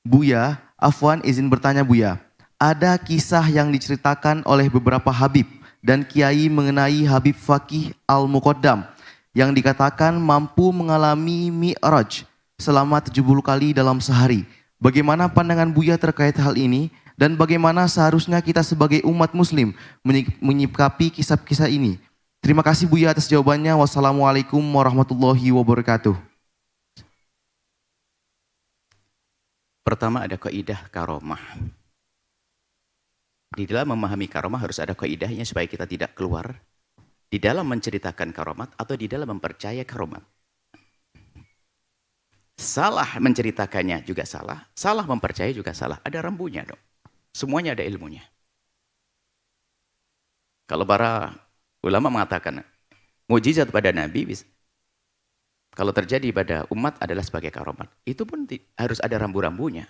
Buya, Afwan izin bertanya Buya. Ada kisah yang diceritakan oleh beberapa Habib dan Kiai mengenai Habib Fakih Al-Muqaddam yang dikatakan mampu mengalami Mi'raj selama 70 kali dalam sehari. Bagaimana pandangan Buya terkait hal ini dan bagaimana seharusnya kita sebagai umat muslim menyikapi kisah-kisah ini? Terima kasih Buya atas jawabannya. Wassalamualaikum warahmatullahi wabarakatuh. Pertama ada kaidah karomah. Di dalam memahami karomah harus ada kaidahnya supaya kita tidak keluar di dalam menceritakan karomat atau di dalam mempercaya karomat. Salah menceritakannya juga salah, salah mempercaya juga salah. Ada rambunya dong. Semuanya ada ilmunya. Kalau para ulama mengatakan mukjizat pada Nabi kalau terjadi pada umat adalah sebagai karomat. Itu pun harus ada rambu-rambunya.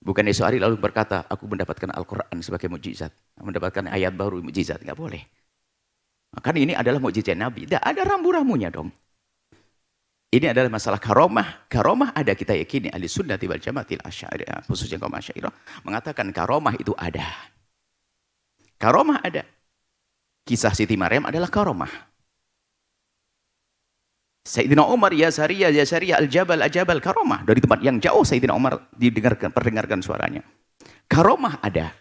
Bukan esok hari lalu berkata, aku mendapatkan Al-Quran sebagai mukjizat. Mendapatkan ayat baru mukjizat. Nggak boleh. Kan ini adalah mukjizat Nabi. Tidak ada rambu-rambunya dong. Ini adalah masalah karomah. Karomah ada, kita yakini. Ahli sunnati wal jamaatil asy'ariyah, khususnya kaum asy'ariyah, mengatakan karomah itu ada. Karomah ada. Kisah Siti Maryam adalah karomah. Sayyidina Umar, ya Sariyah al-jabal karomah. Dari tempat yang jauh Sayyidina Umar perdengarkan suaranya. Karomah ada.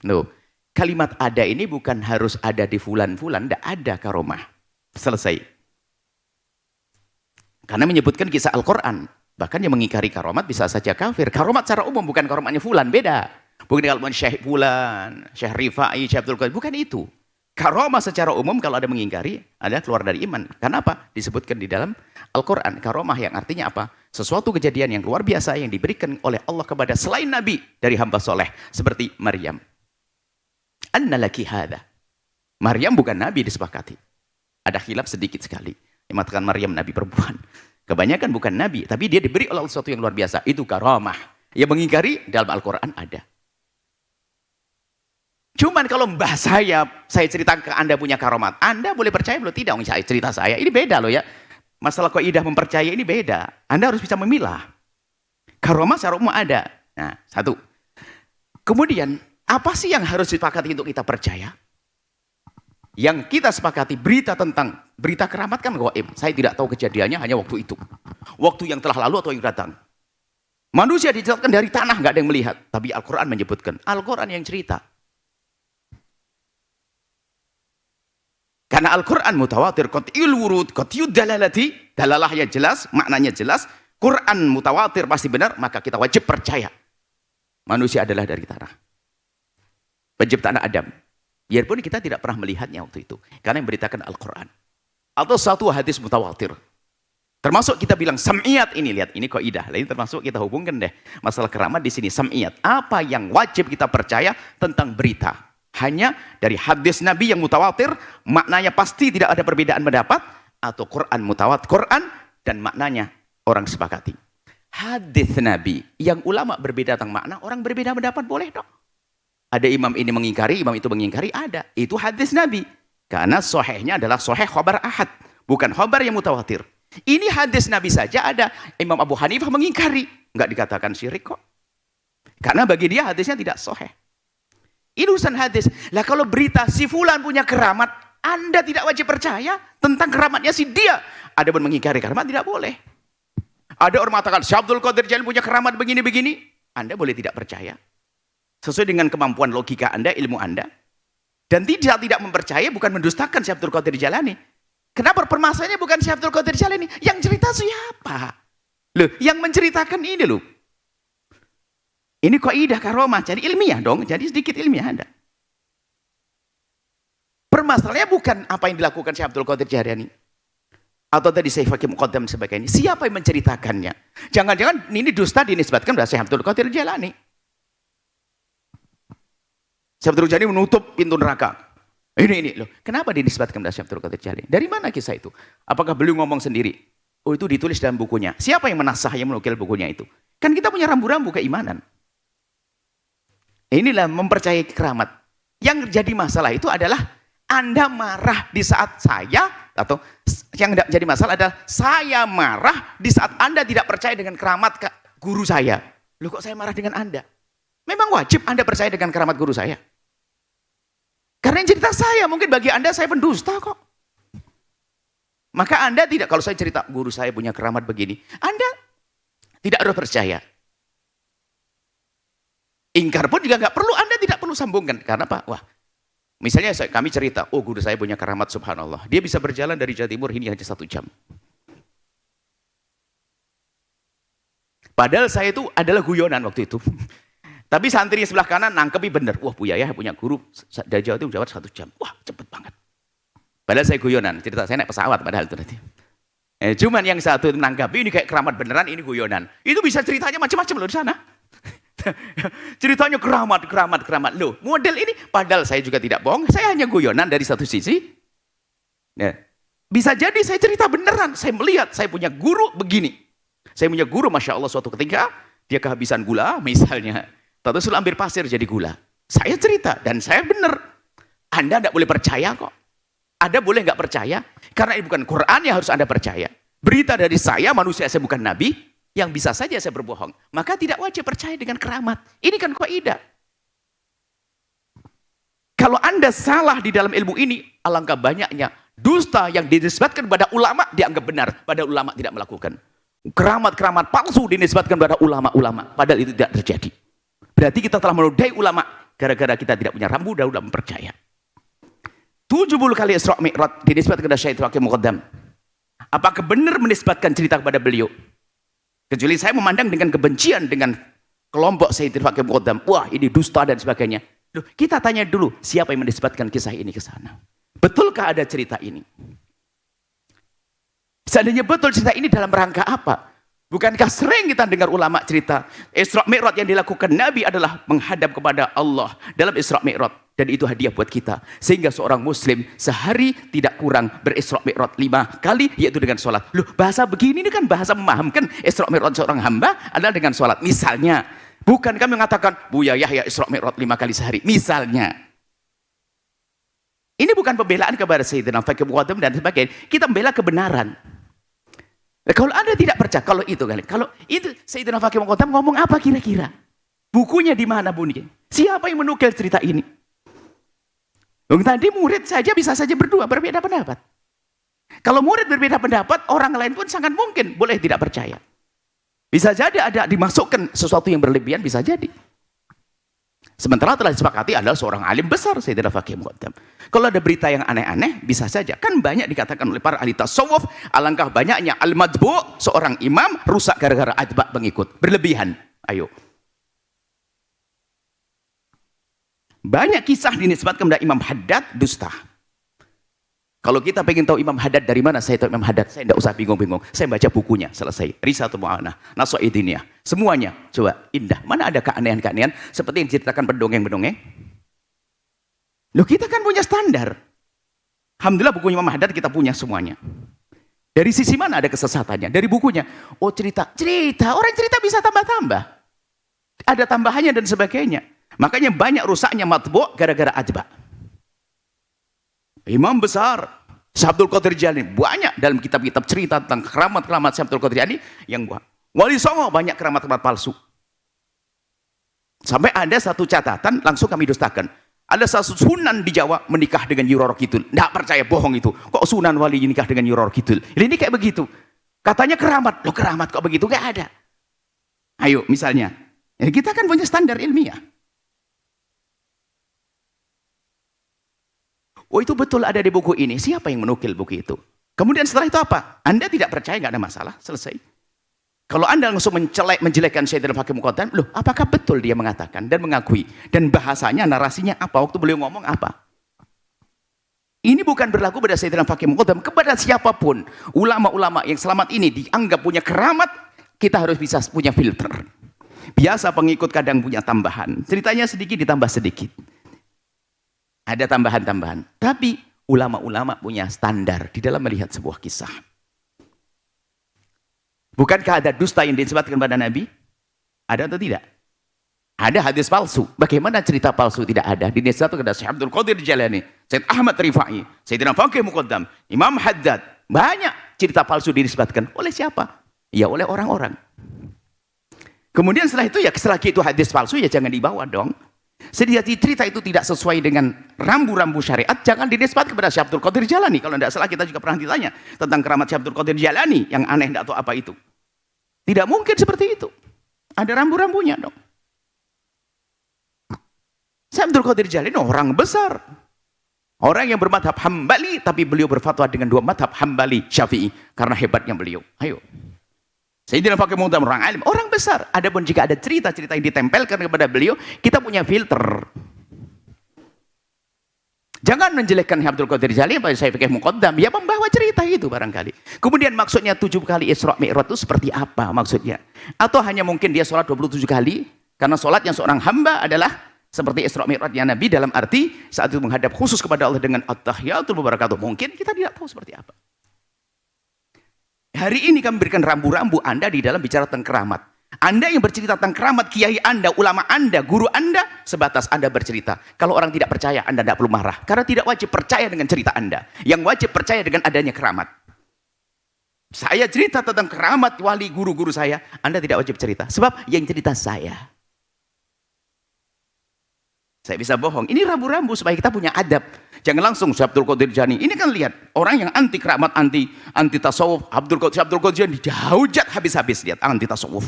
Loh, kalimat ada ini bukan harus ada di fulan-fulan, tidak ada karomah. Selesai. Karena menyebutkan kisah Al-Quran. Bahkan yang mengingkari karomat bisa saja kafir. Karomat secara umum bukan karomatnya fulan, beda. Bukan kalau Syekh fulan, Syekh Rifai, Syekh Abdul Qadir, bukan itu. Karomah secara umum kalau ada mengingkari adalah keluar dari iman. Kenapa? Disebutkan di dalam Al-Quran. Karomah yang artinya apa? Sesuatu kejadian yang luar biasa yang diberikan oleh Allah kepada selain Nabi dari hamba soleh. Seperti Maryam. Anna laki hadha. Maryam bukan Nabi disepakati. Ada khilaf sedikit sekali. Yang mengatakan Maryam Nabi perempuan. Kebanyakan bukan Nabi. Tapi dia diberi oleh Allah sesuatu yang luar biasa. Itu karomah. Yang mengingkari dalam Al-Quran ada. Cuman kalau mbah saya cerita ke Anda punya karomat, Anda boleh percaya belum? Tidak, saya cerita saya. Ini beda loh ya. Masalah kaidah mempercaya ini beda. Anda harus bisa memilah. Karomat secara umum ada. Nah, satu. Kemudian, apa sih yang harus disepakati untuk kita percaya? Yang kita sepakati berita tentang berita keramat kan gaib. Saya tidak tahu kejadiannya hanya waktu itu. Waktu yang telah lalu atau yang datang. Manusia diciptakan dari tanah, nggak ada yang melihat. Tapi Al-Quran menyebutkan. Al-Quran yang cerita. Karena Al-Quran mutawatir, qat'iyul wurud, qat'iyud dalalati, dalalah yang jelas, maknanya jelas, Quran mutawatir pasti benar, maka kita wajib percaya. Manusia adalah dari tanah. Penciptaan Adam. Biarpun kita tidak pernah melihatnya waktu itu. Karena yang beritakan Al-Quran. Atau satu hadis mutawatir. Termasuk kita bilang sam'iyat ini, lihat ini kaidah. Ini termasuk kita hubungkan deh. Masalah keramat di sini, sam'iyat. Apa yang wajib kita percaya tentang berita? Hanya dari hadis Nabi yang mutawatir, maknanya pasti tidak ada perbedaan pendapat, atau Quran mutawatir, Quran dan maknanya orang sepakati. Hadis Nabi yang ulama berbeda tentang makna, orang berbeda pendapat boleh dong. Ada imam ini mengingkari, imam itu mengingkari, ada. Itu hadis Nabi. Karena sahihnya adalah sahih khabar ahad, bukan khabar yang mutawatir. Ini hadis Nabi saja ada. Imam Abu Hanifah mengingkari, nggak dikatakan syirik kok. Karena bagi dia hadisnya tidak sahih. Ini urusan hadis. Lah kalau berita si fulan punya keramat, Anda tidak wajib percaya tentang keramatnya si dia. Ada pun mengingkari keramat tidak boleh. Ada orang mengatakan Syekh Abdul Qadir Jalani punya keramat begini-begini, Anda boleh tidak percaya. Sesuai dengan kemampuan logika Anda, ilmu Anda. Dan tidak mempercaya bukan mendustakan Syekh Abdul Qadir Jalani. Kenapa permasalahannya bukan Syekh Abdul Qadir Jalani? Yang cerita siapa? Loh, yang menceritakan ini loh. Ini kaidah karomah, jadi ilmiah dong, jadi sedikit ilmiah Anda. Permasalahannya bukan apa yang dilakukan Syekh Abdul Qadir Jalani. Atau tadi Syekh Fakih Muqaddam sebagainya. Siapa yang menceritakannya? Jangan-jangan ini dusta dinisbatkan pada Syekh Abdul Qadir Jalani. Syekh Abdul Jalani menutup pintu neraka. Ini loh. Kenapa dinisbatkan pada Syekh Abdul Qadir Jalani? Dari mana kisah itu? Apakah beliau ngomong sendiri? Oh itu ditulis dalam bukunya. Siapa yang menasah, yang menukil bukunya itu? Kan kita punya rambu-rambu keimanan. Inilah mempercayai keramat. Yang jadi masalah itu adalah Anda marah di saat saya, atau yang jadi masalah adalah saya marah di saat Anda tidak percaya dengan keramat guru saya. Loh kok saya marah dengan Anda? Memang wajib Anda percaya dengan keramat guru saya. Karena yang cerita saya, mungkin bagi Anda saya pendusta kok. Maka Anda tidak, kalau saya cerita guru saya punya keramat begini, Anda tidak harus percaya. Ingkar pun juga nggak perlu, Anda tidak perlu sambungkan. Karena apa? Wah, misalnya kami cerita, oh guru saya punya keramat subhanallah. Dia bisa berjalan dari Jawa Timur ini hanya 1 jam. Padahal saya itu adalah guyonan waktu itu. Tapi santri sebelah kanan nangkepi bener. Wah Buya ya punya guru dari Jawa Timur 1 jam. Wah cepet banget. Padahal saya guyonan. Cerita saya naik pesawat padahal itu nanti. Cuman yang satu nangkapi ini kayak keramat beneran, ini guyonan. Itu bisa ceritanya macam-macam loh di sana. Ceritanya keramat. Loh, model ini padahal saya juga tidak bohong. Saya hanya guyonan dari satu sisi. Nah, bisa jadi saya cerita beneran. Saya melihat saya punya guru begini. Saya punya guru Masya Allah suatu ketika dia kehabisan gula misalnya. Tahu ambil pasir jadi gula. Saya cerita dan saya benar. Anda tidak boleh percaya kok. Anda boleh nggak percaya? Karena ini bukan Quran yang harus Anda percaya. Berita dari saya, manusia, saya bukan nabi, yang bisa saja saya berbohong. Maka tidak wajib percaya dengan keramat. Ini kan kaidah. Kalau Anda salah di dalam ilmu ini, alangkah banyaknya dusta yang dinisbatkan kepada ulama dianggap benar, padahal ulama tidak melakukan. Keramat-keramat palsu dinisbatkan kepada ulama-ulama, padahal itu tidak terjadi. Berarti kita telah menodai ulama gara-gara kita tidak punya rambu dalam percaya. 70 kali Isra Mi'raj dinisbatkan kepada Syekh Fakih Muqaddam. Apakah benar menisbatkan cerita kepada beliau? Kecuali saya memandang dengan kebencian dengan kelompok Syekh Fakih Muqaddam. Wah, ini dusta dan sebagainya. Loh, kita tanya dulu, siapa yang menisbatkan kisah ini ke sana? Betulkah ada cerita ini? Seandainya betul cerita ini dalam rangka apa? Bukankah sering kita dengar ulama cerita Isra Mi'raj yang dilakukan Nabi adalah menghadap kepada Allah dalam Isra Mi'raj, dan itu hadiah buat kita, sehingga seorang muslim sehari tidak kurang berisra Mi'raj 5 kali, yaitu dengan sholat. Loh, bahasa begini ini kan bahasa memahamkan Isra Mi'raj seorang hamba adalah dengan sholat. Misalnya, bukan kami mengatakan Buya Yahya Isra Mi'raj 5 kali sehari, misalnya. Ini bukan pembelaan kepada Sayyidina Fakih Muqaddam dan sebagainya, kita membela kebenaran. Nah, kalau Anda tidak percaya, kalau itu Sayyidina Fakih Muqaddam ngomong apa kira-kira? Bukunya di mana bunyi? Siapa yang menukil cerita ini? Tadi murid saja bisa saja berbeda pendapat. Kalau murid berbeda pendapat, orang lain pun sangat mungkin boleh tidak percaya. Bisa jadi ada dimasukkan sesuatu yang berlebihan, bisa jadi. Sementara telah disepakati adalah seorang alim besar, Sayyidina Fakih Muqaddam. Kalau ada berita yang aneh-aneh, bisa saja. Kan banyak dikatakan oleh para ahli tasawuf, alangkah banyaknya al-madbu', seorang imam, rusak gara-gara adba' pengikut. Berlebihan. Ayo. Banyak kisah dinisbatkan kepada Imam Haddad, dusta. Kalau kita pengen tahu Imam Haddad dari mana, saya tahu Imam Haddad, saya tidak usah bingung-bingung. Saya baca bukunya, selesai. Risatul Mu'anah, Nasu'idiniyah. Semuanya, coba, indah. Mana ada keanehan-keanehan seperti yang diceritakan pendongeng-pendongeng? Loh, kita kan punya standar. Alhamdulillah bukunya Imam Haddad kita punya semuanya. Dari sisi mana ada kesesatannya? Dari bukunya. Oh cerita. Orang cerita bisa tambah-tambah. Ada tambahannya dan sebagainya. Makanya banyak rusaknya matbu' gara-gara adba'. Imam besar Syekh Abdul Qadir Jailani banyak dalam kitab-kitab cerita tentang keramat-keramat Syekh Abdul Qadir Jailani yang Wali Songo banyak keramat-keramat palsu. Sampai ada satu catatan langsung kami dustakan. Ada satu sunan di Jawa menikah dengan Nyi Roro Kidul. Tidak percaya, bohong itu. Kok sunan wali nikah dengan Nyi Roro Kidul? Ini kayak begitu. Katanya keramat. Loh keramat kok begitu? Gak ada. Ayo misalnya. Ya, kita kan punya standar ilmiah. Oh itu betul ada di buku ini. Siapa yang menukil buku itu? Kemudian setelah itu apa? Anda tidak percaya, nggak ada masalah, selesai. Kalau Anda langsung menjelekkan Sayyidina Fakih Muqaddam, loh apakah betul dia mengatakan dan mengakui? Dan bahasanya, narasinya apa? Waktu beliau ngomong apa? Ini bukan berlaku pada Sayyidina Fakih Muqaddam, kepada siapapun. Ulama-ulama yang selamat ini dianggap punya keramat, kita harus bisa punya filter. Biasa pengikut kadang punya tambahan. Ceritanya sedikit ditambah sedikit. Ada tambahan-tambahan. Tapi ulama-ulama punya standar di dalam melihat sebuah kisah. Bukankah ada dusta yang disebutkan pada Nabi? Ada atau tidak? Ada hadis palsu. Bagaimana cerita palsu tidak ada? Dinisbatkan kepada Syekh Abdul Qadir Jailani, Syekh Ahmad Rifai, Sayyidina Fakih Muqaddam, Imam Haddad. Banyak cerita palsu dinisbatkan. Oleh siapa? Ya oleh orang-orang. Kemudian setelah itu ya selagi itu hadis palsu ya jangan dibawa dong. Sedihati cerita itu tidak sesuai dengan rambu-rambu syariat, jangan dinisbatkan kepada Syekh Abdul Qadir Jalani. Kalau tidak salah kita juga pernah ditanya tentang keramat Syekh Abdul Qadir Jalani yang aneh tidak tahu apa itu. Tidak mungkin seperti itu. Ada rambu-rambunya dong. Syekh Abdul Qadir Jalani orang besar. Orang yang bermadhab Hambali, tapi beliau berfatwa dengan dua madhab Hambali Syafi'i. Karena hebatnya beliau. Ayo. Sayyidina Faqih Mu'tabar orang alim, orang besar. Adapun jika ada cerita-cerita yang ditempelkan kepada beliau, kita punya filter. Jangan menjelekkan Abdul Qadir Jalani pada Syekh Fiqih Muqaddam. Ya membawa cerita itu barangkali. Kemudian maksudnya 7 kali Isra Mi'raj itu seperti apa maksudnya? Atau hanya mungkin dia sholat 27 kali? Karena sholatnya seorang hamba adalah seperti Isra Mi'rajnya Nabi dalam arti saat itu menghadap khusus kepada Allah dengan at-tahiyatul mubarakatuh. Mungkin kita tidak tahu seperti apa. Hari ini kami berikan rambu-rambu Anda di dalam bicara tentang keramat. Anda yang bercerita tentang keramat, kiai Anda, ulama Anda, guru Anda, sebatas Anda bercerita. Kalau orang tidak percaya, Anda tidak perlu marah. Karena tidak wajib percaya dengan cerita Anda. Yang wajib percaya dengan adanya keramat. Saya cerita tentang keramat wali guru-guru saya, Anda tidak wajib cerita. Sebab yang cerita saya. Saya bisa bohong. Ini rambu-rambu supaya kita punya adab. Jangan langsung Syekh Abdul Qadir Jalani. Ini kan lihat orang yang anti keramat, anti tasawuf. Syekh Abdul Qadir Jalani dihujat habis-habis, lihat anti tasawuf.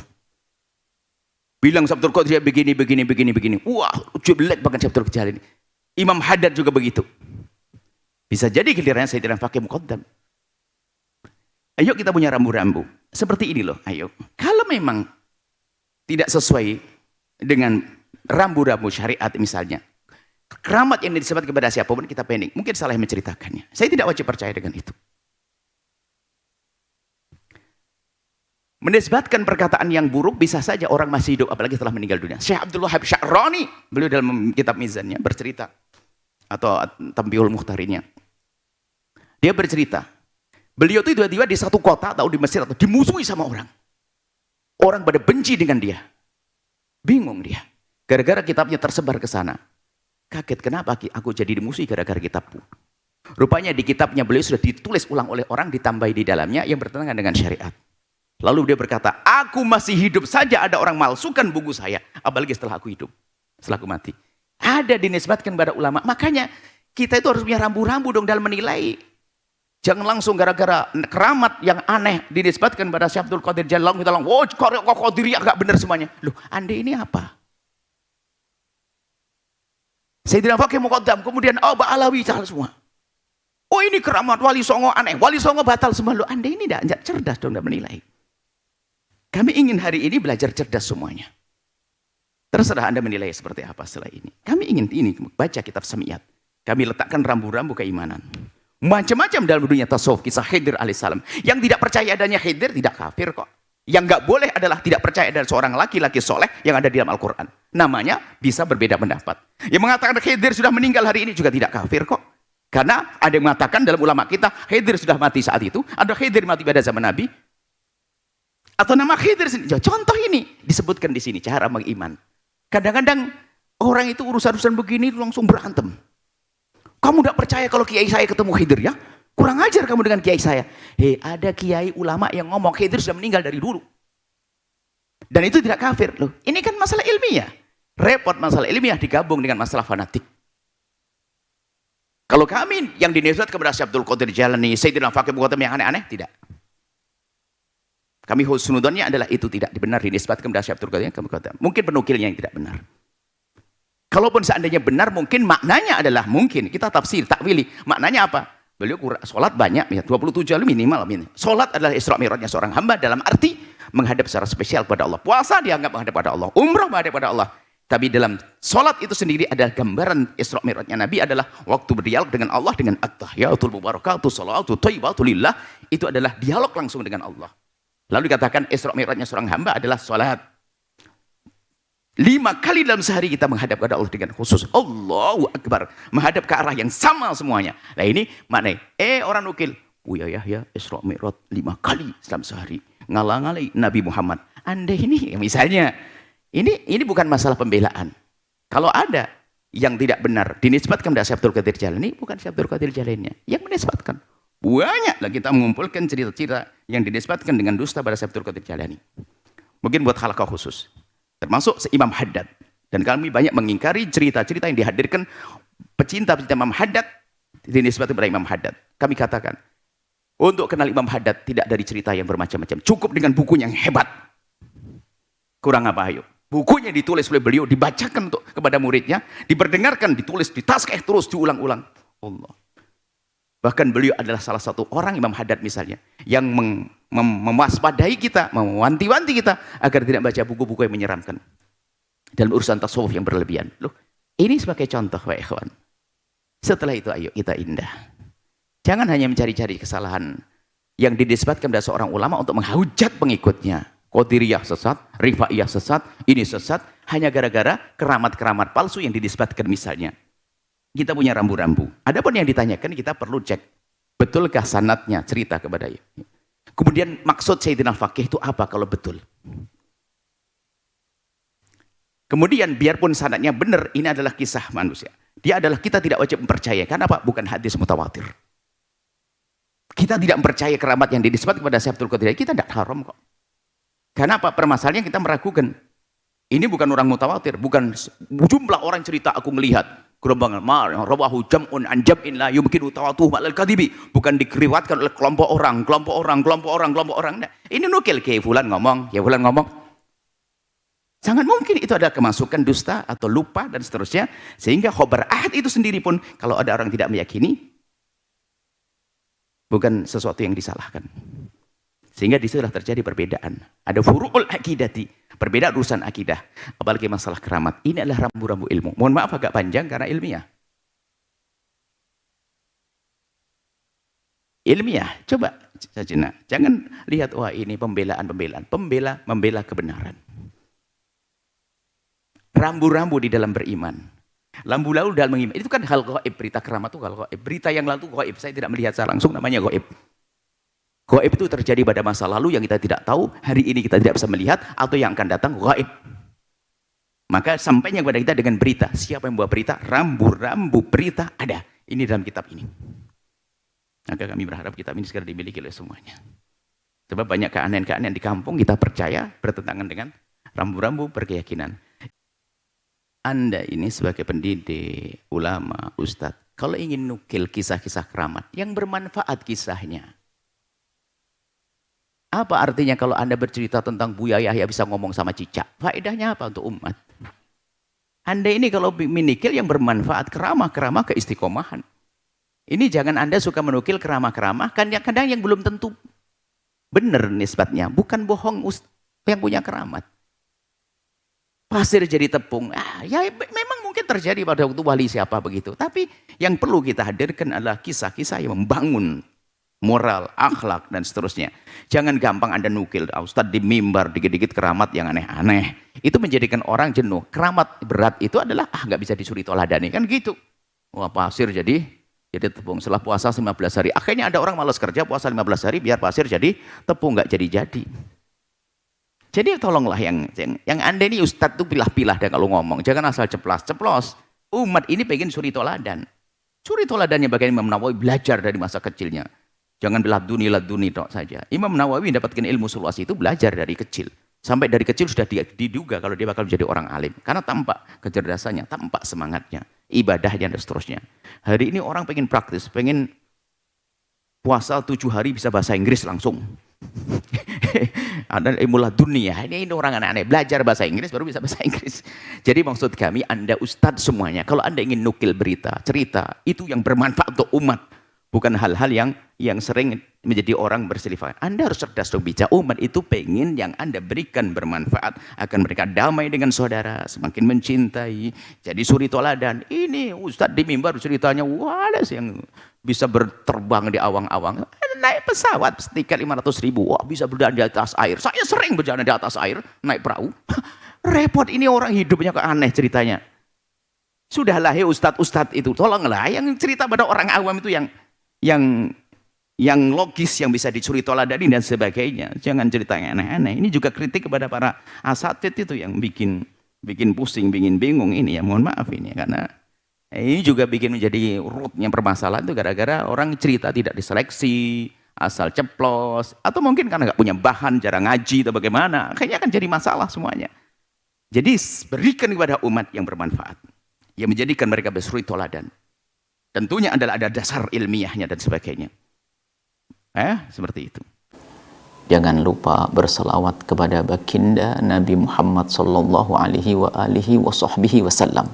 Bilang Syekh Abdul Qadir begini. Wah, jelek banget Syekh Abdul Qadir Jalani. Imam Haddad juga begitu. Bisa jadi gilirannya Sayyidina Faqih Muqaddam. Ayo kita punya rambu-rambu. Seperti ini loh, ayo. Kalau memang tidak sesuai dengan rambu-rambu syariat misalnya, keramat yang disebut kepada siapapun kita pending. Mungkin salah menceritakannya. Saya tidak wajib percaya dengan itu. Menisbatkan perkataan yang buruk bisa saja orang masih hidup, apalagi setelah meninggal dunia. Syekh Abdul Wahab Sya'rani, beliau dalam kitab Mizannya bercerita, atau Tambiul Muhtarinya. Dia bercerita, beliau itu tiba-tiba di satu kota atau di Mesir atau dimusuhi sama orang. Orang pada benci dengan dia. Bingung dia. Gara-gara kitabnya tersebar ke sana. Kaget, kenapa aku jadi dimusuhi gara-gara kitabku? Rupanya di kitabnya beliau sudah ditulis ulang oleh orang, ditambahi di dalamnya yang bertentangan dengan syariat. Lalu dia berkata, aku masih hidup saja ada orang malsukan buku saya. Apalagi setelah aku hidup, setelah aku mati. Ada dinisbatkan kepada ulama. Makanya kita itu harus punya rambu-rambu dong dalam menilai. Jangan langsung gara-gara keramat yang aneh dinisbatkan kepada Syekh Abdul Qadir Jalani. Kita langsung, wah kok Qadiriyah gak benar semuanya. Loh, Anda ini apa? Sayyidina Faqih Muqaddam, kemudian Mbak Alawi salah semua. Oh ini keramat Wali Songo aneh, Wali Songo batal semua. Loh, Anda ini tidak cerdas dong dalam menilai. Kami ingin hari ini belajar cerdas semuanya. Terserah Anda menilai seperti apa setelah ini. Kami ingin ini, baca kitab Samiyat. Kami letakkan rambu-rambu keimanan. Macam-macam dalam dunia tasawuf, kisah Khidir alaihissalam. Yang tidak percaya adanya Khidir tidak kafir kok. Yang nggak boleh adalah tidak percaya ada seorang laki-laki soleh yang ada di dalam Al-Quran. Namanya bisa berbeda pendapat. Yang mengatakan Khidir sudah meninggal hari ini juga tidak kafir kok. Karena ada yang mengatakan dalam ulama kita, Khidir sudah mati saat itu. Ada Khidir mati pada zaman Nabi. Atau nama Khidir sendiri. Contoh ini disebutkan di sini, cara mengiman. Kadang-kadang orang itu urusan-urusan begini langsung berantem. Kamu tidak percaya kalau kiai saya ketemu Khidir ya? Kurang ajar kamu dengan kiai saya. Hei, ada kiai ulama yang ngomong Khidir sudah meninggal dari dulu. Dan itu tidak kafir. Loh, ini kan masalah ilmiah. Repot masalah ilmiah digabung dengan masalah fanatik. Kalau kami yang dinisbatkan kepada Syekh Abdul Qadir Jalani, Sayyidina Faqih Muqaddam yang aneh-aneh, tidak. Kami husnudonnya adalah itu tidak benar dinisbatkan kepada Syekh Abdul Qadir Muqaddam. Mungkin penukilnya yang tidak benar. Kalaupun seandainya benar, mungkin maknanya adalah mungkin. Kita tafsir, takwili. Maknanya apa? Beliau sholat banyak, ya 27 minimal. Sholat adalah Isra Mi'rajnya seorang hamba dalam arti menghadap secara spesial kepada Allah. Puasa dianggap menghadap kepada Allah. Umrah menghadap kepada Allah. Tapi dalam sholat itu sendiri adalah gambaran Isra Mi'rajnya Nabi adalah waktu berdialog dengan Allah dengan at-tahiyatul mubarakatuh, salawatu thayyibatu lillah. Itu adalah dialog langsung dengan Allah. Lalu dikatakan Isra Mi'rajnya seorang hamba adalah sholat. 5 kali dalam sehari kita menghadap kepada Allah dengan khusus. Allahu Akbar. Menghadap ke arah yang sama semuanya. Nah ini maknanya. Orang nukil. Buya Yahya Isra Mi'raj 5 kali dalam sehari. Ngalang-ngalai Nabi Muhammad. Anda ini misalnya. Ini bukan masalah pembelaan. Kalau ada yang tidak benar dinisbatkan kepada Syekh Abdul Qadir Jalani, bukan Syekh Abdul Qadir Jalani yang menisbatkan. Banyaklah kita mengumpulkan cerita-cerita yang dinisbatkan dengan dusta pada Syekh Abdul Qadir Jalani. Mungkin buat halaqah khusus. termasuk Imam Haddad. Dan kami banyak mengingkari cerita-cerita yang dihadirkan pecinta-pecinta Imam Haddad dinisbati kepada Imam Haddad. Kami katakan, untuk kenal Imam Haddad tidak dari cerita yang bermacam-macam, cukup dengan bukunya yang hebat. Kurang apa ayo? Bukunya ditulis oleh beliau, dibacakan untuk kepada muridnya, diperdengarkan, ditulis, ditaskeh terus, diulang-ulang. Allah. Bahkan beliau adalah salah satu orang, Imam Haddad misalnya, yang mewaspadai kita, mewanti-wanti kita agar tidak baca buku-buku yang menyeramkan dalam urusan tasawuf yang berlebihan. Loh, ini sebagai contoh, Pak Ikhwan. Setelah itu ayo kita indah. Jangan hanya mencari-cari kesalahan yang dinisbatkan pada seorang ulama untuk menghujat pengikutnya. Qadiriyah sesat, Rifaiyah sesat, ini sesat, hanya gara-gara keramat-keramat palsu yang dinisbatkan misalnya. Kita punya rambu-rambu. Adapun yang ditanyakan kita perlu cek, betulkah sanadnya cerita kepada dia. Kemudian maksud Sayyidina Faqih itu apa kalau betul? Kemudian biarpun sanadnya benar, ini adalah kisah manusia. Dia adalah kita tidak wajib mempercayai. Karena apa? Bukan hadis mutawatir. Kita tidak mempercayai keramat yang dinisbatkan kepada Syekh Abdul Qadir. Kita tidak haram kok. Karena apa? Permasalahannya kita meragukan. Ini bukan orang mutawatir, bukan jumlah orang cerita aku melihat. Gerombang rawahu jam'un an jam'in la yumkinu tawatuhu ma'al kadhibi. Bukan dikriwatkan oleh kelompok orang. Nah, ini nukil ke fulan ngomong, ya fulan ngomong. Sangat mungkin itu adalah kemasukan dusta atau lupa dan seterusnya. Sehingga khobar ahad itu sendiri pun kalau ada orang tidak meyakini, bukan sesuatu yang disalahkan. Sehingga disitulah terjadi perbedaan. Ada furu'ul akidati, perbedaan urusan akidah. Apalagi masalah keramat. Ini adalah rambu-rambu ilmu. Mohon maaf agak panjang karena ilmiah. Ilmiah, coba saja. Jangan lihat, wah ini pembelaan. Membela kebenaran. Rambu-rambu di dalam beriman. Lambu-lambu dalam mengiman. Itu kan hal gaib, berita keramat itu hal gaib. Berita yang lalu gaib, saya tidak melihat secara langsung, namanya gaib. Gaib itu terjadi pada masa lalu yang kita tidak tahu, hari ini kita tidak bisa melihat, atau yang akan datang gaib. Maka sampainya kepada kita dengan berita. Siapa yang membawa berita? Rambu-rambu berita ada. Ini dalam kitab ini. Maka kami berharap kitab ini segera dimiliki oleh semuanya. Sebab banyak keanehan-keanehan di kampung kita percaya bertentangan dengan rambu-rambu berkeyakinan. Anda ini sebagai pendidik, ulama, ustadz, kalau ingin nukil kisah-kisah keramat yang bermanfaat kisahnya, apa artinya kalau Anda bercerita tentang Buya Yahya bisa ngomong sama cicak? Faedahnya apa untuk umat? Anda ini kalau menikil yang bermanfaat, keramah-keramah keistiqomahan. Ini jangan Anda suka menukil keramah-keramah, kadang-kadang yang belum tentu benar nisbatnya, bukan bohong yang punya keramat. Pasir jadi tepung, ya memang mungkin terjadi pada waktu wali siapa begitu. Tapi yang perlu kita hadirkan adalah kisah-kisah yang membangun moral, akhlak, dan seterusnya. Jangan gampang Anda nukil, Ustadz di mimbar, dikit-dikit keramat yang aneh-aneh. Itu menjadikan orang jenuh. Keramat berat itu adalah, nggak bisa disuruh toladani, kan gitu. Wah pasir jadi tepung. Setelah puasa 15 hari. Akhirnya ada orang malas kerja, puasa 15 hari, biar pasir jadi tepung, nggak jadi-jadi. Jadi tolonglah yang Anda ini ustadz tuh pilah-pilah deh kalau ngomong. Jangan asal ceplos. Umat ini pengen suri toladan. Suri toladannya bagaimana Imam Nawawi belajar dari masa kecilnya. Jangan laduni tok saja. Imam Nawawi mendapatkan ilmu sulwasi itu belajar dari kecil. Sampai dari kecil sudah diduga kalau dia bakal menjadi orang alim. Karena tampak kecerdasannya, tampak semangatnya, ibadahnya dan seterusnya. Hari ini orang pengen praktis, pengen puasa 7 hari bisa bahasa Inggris langsung. Ada ilmu dunia. Ini orang aneh-aneh belajar bahasa Inggris baru bisa bahasa Inggris. Jadi maksud kami Anda ustadz semuanya, kalau Anda ingin nukil berita, cerita itu yang bermanfaat untuk umat, bukan hal-hal yang sering menjadi orang berselifat. Anda harus cerdas dong bijak. Umat itu pengen yang Anda berikan bermanfaat, akan mereka damai dengan saudara, semakin mencintai. Jadi suri toladan. Ini ustadz di mimbar ceritanya wadas yang bisa berterbang di awang-awang. Naik pesawat tiket 500.000, wah bisa berjalan di atas air. Saya sering berjalan di atas air, naik perahu. Repot ini orang hidupnya kok aneh ceritanya. Sudahlah ya ustadz itu, tolonglah yang cerita pada orang awam itu yang logis, yang bisa dicuri toladani dan sebagainya. Jangan cerita yang aneh-aneh. Ini juga kritik kepada para asatid itu yang bikin pusing, bikin bingung ini ya. Mohon maaf ini karena ini juga bikin menjadi rootnya permasalahan itu gara-gara orang cerita tidak diseleksi, asal ceplos, atau mungkin karena nggak punya bahan, jarang ngaji atau bagaimana. Akhirnya akan jadi masalah semuanya. Jadi berikan kepada umat yang bermanfaat, yang menjadikan mereka bersuri toladan. Tentunya adalah ada dasar ilmiahnya dan sebagainya. Seperti itu. Jangan lupa berselawat kepada baginda Nabi Muhammad sallallahu alaihi wa alihi wa sahbihi wasallam.